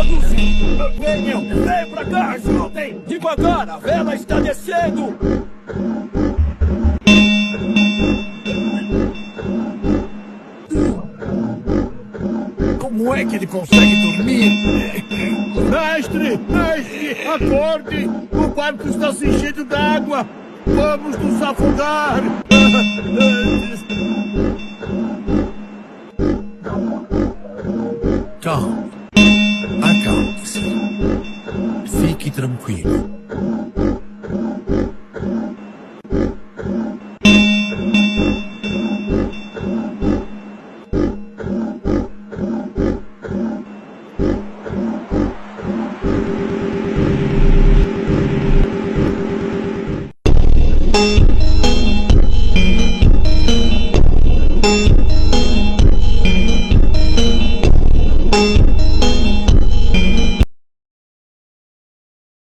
todos! Venham! Vem pra cá! Ajudem! Devagar! A vela está descendo! Como é que ele consegue dormir? Mestre! Mestre! Acorde! O barco está se enchendo d'água! Vamos nos afogar! Calma. Acalme-se. Fique tranquilo.